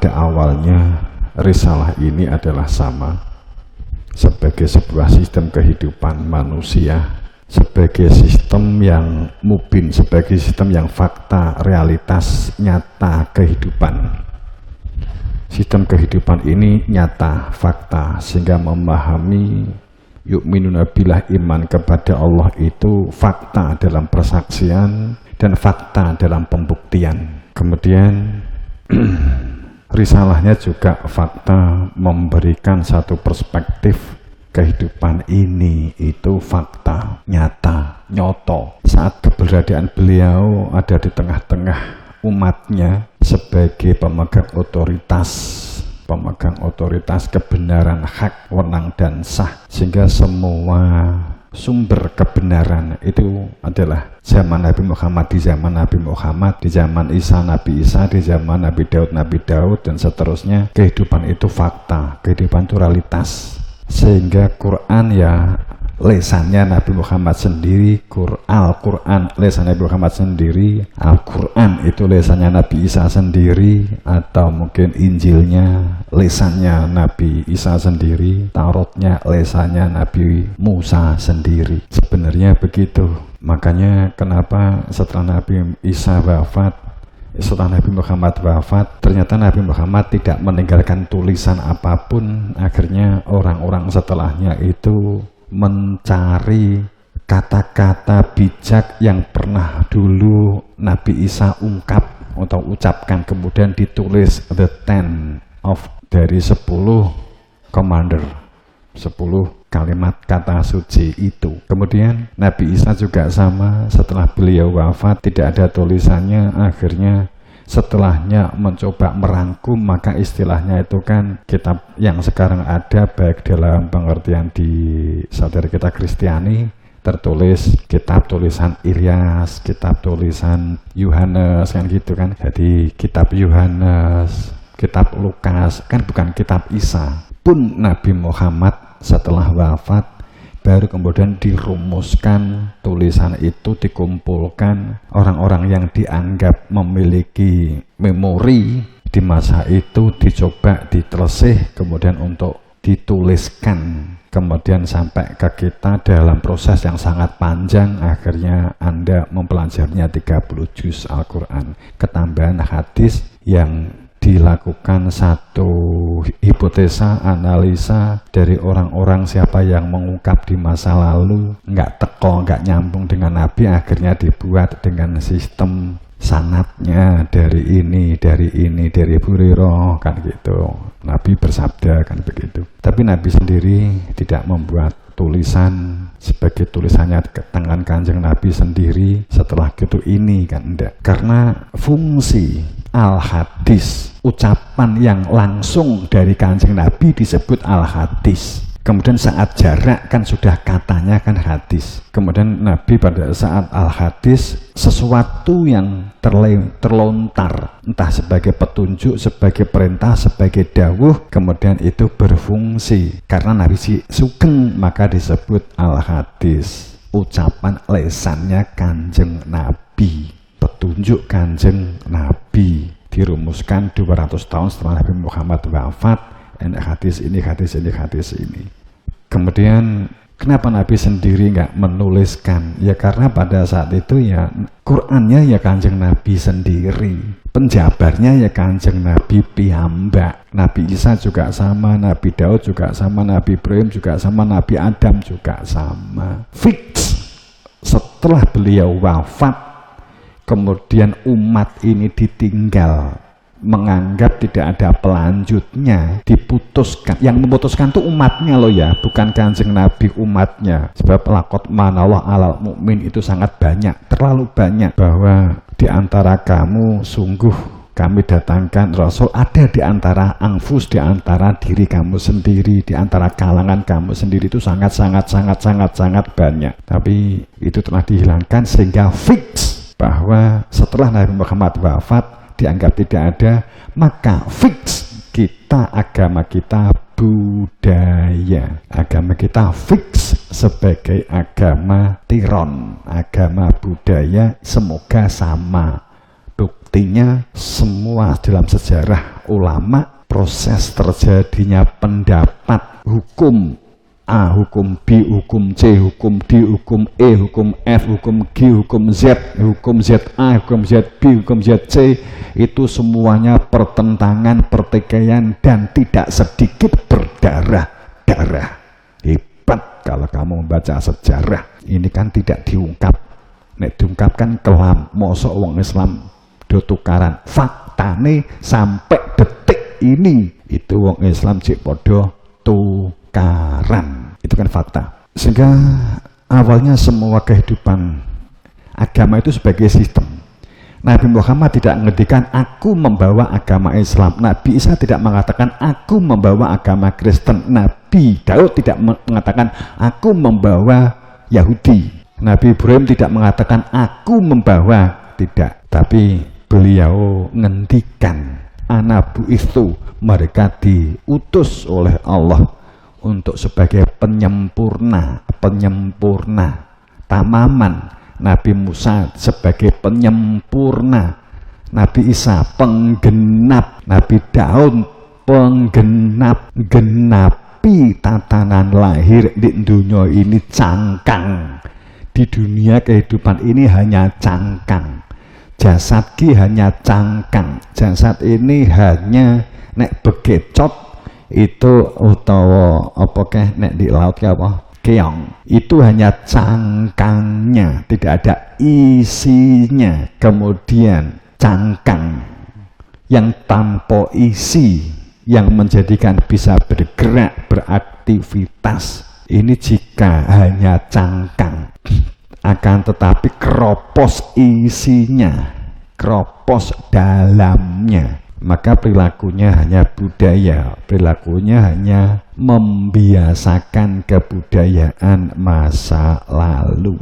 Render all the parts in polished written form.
pada awalnya risalah ini adalah sama sebagai sebuah sistem kehidupan manusia, sebagai sistem yang mubin, sebagai sistem yang fakta, realitas, nyata kehidupan. Sistem kehidupan ini nyata, fakta, sehingga memahami yu'minuna billah, iman kepada Allah itu fakta dalam persaksian dan fakta dalam pembuktian. Kemudian risalahnya juga fakta, memberikan satu perspektif kehidupan ini itu fakta, nyata, nyoto. Saat keberadaan beliau ada di tengah-tengah umatnya sebagai pemegang otoritas kebenaran, hak, wenang, dan sah, sehingga semua sumber kebenaran itu adalah zaman Nabi Muhammad, di zaman Nabi Muhammad, di zaman Isa, Nabi Isa, di zaman Nabi Daud, dan seterusnya. Kehidupan itu fakta, kehidupan itu realitas, sehingga Quran ya lesannya Nabi Muhammad sendiri, Al-Quran lesannya Nabi Muhammad sendiri, Al-Quran itu lesannya Nabi Isa sendiri, atau mungkin Injilnya lesannya Nabi Isa sendiri, Tauratnya lesannya Nabi Musa sendiri. Sebenarnya begitu. Makanya kenapa setelah Nabi Isa wafat, setelah Nabi Muhammad wafat, ternyata Nabi Muhammad tidak meninggalkan tulisan apapun. Akhirnya orang-orang setelahnya itu mencari kata-kata bijak yang pernah dulu Nabi Isa ungkap atau ucapkan, kemudian ditulis the 10 of dari 10 commander, 10 kalimat kata suci itu. Kemudian Nabi Isa juga sama, setelah beliau wafat tidak ada tulisannya. Akhirnya setelahnya mencoba merangkum, maka istilahnya itu kan kitab yang sekarang ada, baik dalam pengertian di saudara kita Kristiani, tertulis kitab tulisan Ilyas, kitab tulisan Yohanes, kan gitu kan. Jadi kitab Yohanes, kitab Lukas, kan bukan kitab Isa. Pun Nabi Muhammad setelah wafat baru kemudian dirumuskan tulisan itu, dikumpulkan orang-orang yang dianggap memiliki memori di masa itu, dicoba ditelesih, kemudian untuk dituliskan, kemudian sampai ke kita dalam proses yang sangat panjang. Akhirnya Anda mempelajarinya 30 juz Al-Quran, ketambahan hadis yang dilakukan satu hipotesa, analisa dari orang-orang siapa yang mengungkap di masa lalu, nggak teko, nggak nyambung dengan Nabi, akhirnya dibuat dengan sistem sanadnya dari ini, dari Hurairah, kan gitu. Nabi bersabda, kan begitu. Tapi Nabi sendiri tidak membuat tulisan sebagai tulisannya ke tangan Kanjeng Nabi sendiri setelah gitu ini, kan enggak. Karena fungsi al-hadis, ucapan yang langsung dari Kanjeng Nabi disebut al-hadis. Kemudian saat jarak kan sudah katanya kan hadis. Kemudian Nabi pada saat al-hadis, sesuatu yang terlontar, entah sebagai petunjuk, sebagai perintah, sebagai dawuh, kemudian itu berfungsi. Karena Nabi si sugeng, maka disebut al-hadis. Ucapan lesannya Kanjeng Nabi, petunjuk Kanjeng Nabi, dirumuskan 200 tahun setelah Nabi Muhammad wafat. Hadis ini, hadis ini, hadis ini. Kemudian kenapa Nabi sendiri nggak menuliskan? Ya karena pada saat itu ya Qur'annya ya Kanjeng Nabi sendiri, penjabarnya ya Kanjeng Nabi piyambak. Nabi Isa juga sama, Nabi Daud juga sama, Nabi Ibrahim juga sama, Nabi Adam juga sama. Fix setelah beliau wafat, kemudian umat ini ditinggal, menganggap tidak ada pelanjutnya, diputuskan. Yang memutuskan itu umatnya loh ya, bukan Kanjeng Nabi, umatnya. Sebab laqad manallahu alal mukmin itu sangat banyak, terlalu banyak, bahwa di antara kamu sungguh kami datangkan Rasul, ada di antara anfus, di antara diri kamu sendiri, di antara kalangan kamu sendiri, itu sangat banyak. Tapi itu telah dihilangkan sehingga fix bahwa setelah Nabi Muhammad wafat dianggap tidak ada, maka fix kita, agama kita budaya. Agama kita fix sebagai agama tiron, agama budaya, semoga sama buktinya semua dalam sejarah ulama, proses terjadinya pendapat hukum A, hukum B, hukum C, hukum D, hukum E, hukum F, hukum G, hukum Z, hukum ZA, hukum ZB, hukum ZC, itu semuanya pertentangan, pertikaian, dan tidak sedikit berdarah-darah. Hebat kalau kamu membaca sejarah. Ini kan tidak diungkap. Nek diungkapkan kelam, mosok wong Islam do tukaran. Faktane sampai detik ini itu wong Islam cek podo tukaran. Itu kan fakta. Sehingga awalnya semua kehidupan agama itu sebagai sistem. Nabi Muhammad tidak menghentikan aku membawa agama Islam. Nabi Isa tidak mengatakan aku membawa agama Kristen. Nabi Daud tidak mengatakan aku membawa Yahudi. Nabi Ibrahim tidak mengatakan aku membawa, tidak. Tapi beliau ngendikan anabu itu, mereka diutus oleh Allah untuk sebagai penyempurna, tamaman. Nabi Musa sebagai penyempurna, Nabi Isa penggenap, Nabi Daud penggenap, genapi tatanan lahir di dunia ini cangkang. Di dunia kehidupan ini hanya cangkang. Jasad ki hanya cangkang. Jasad ini hanya nek begecot itu utawa apa keh nek di laut ya apa keong, itu hanya cangkangnya, tidak ada isinya. Kemudian cangkang yang tanpa isi yang menjadikan bisa bergerak, beraktivitas, ini jika hanya cangkang. Akan tetapi keropos isinya, keropos dalamnya, maka perilakunya hanya budaya, perilakunya hanya membiasakan kebudayaan masa lalu.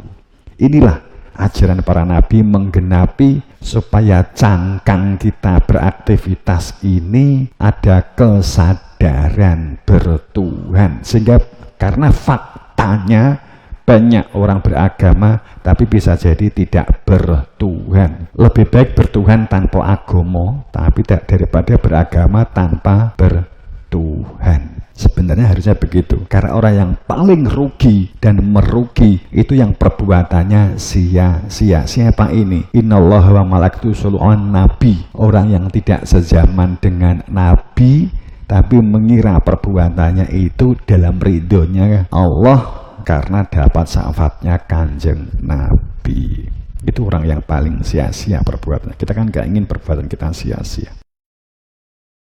Inilah ajaran para nabi menggenapi supaya cangkang kita beraktivitas ini ada kesadaran bertuhan. Sehingga karena faktanya banyak orang beragama tapi bisa jadi tidak bertuhan. Lebih baik bertuhan tanpa agama tapi daripada beragama tanpa bertuhan. Sebenarnya harusnya begitu. Karena orang yang paling rugi dan merugi itu yang perbuatannya sia-sia. Siapa ini? Innallaha wa malaikatahu yusholluna 'alan nabi. Orang yang tidak sezaman dengan nabi tapi mengira perbuatannya itu dalam ridhonya Allah karena dapat syafaatnya Kanjeng Nabi. Itu orang yang paling sia-sia perbuatannya. Kita kan gak ingin perbuatan kita sia-sia.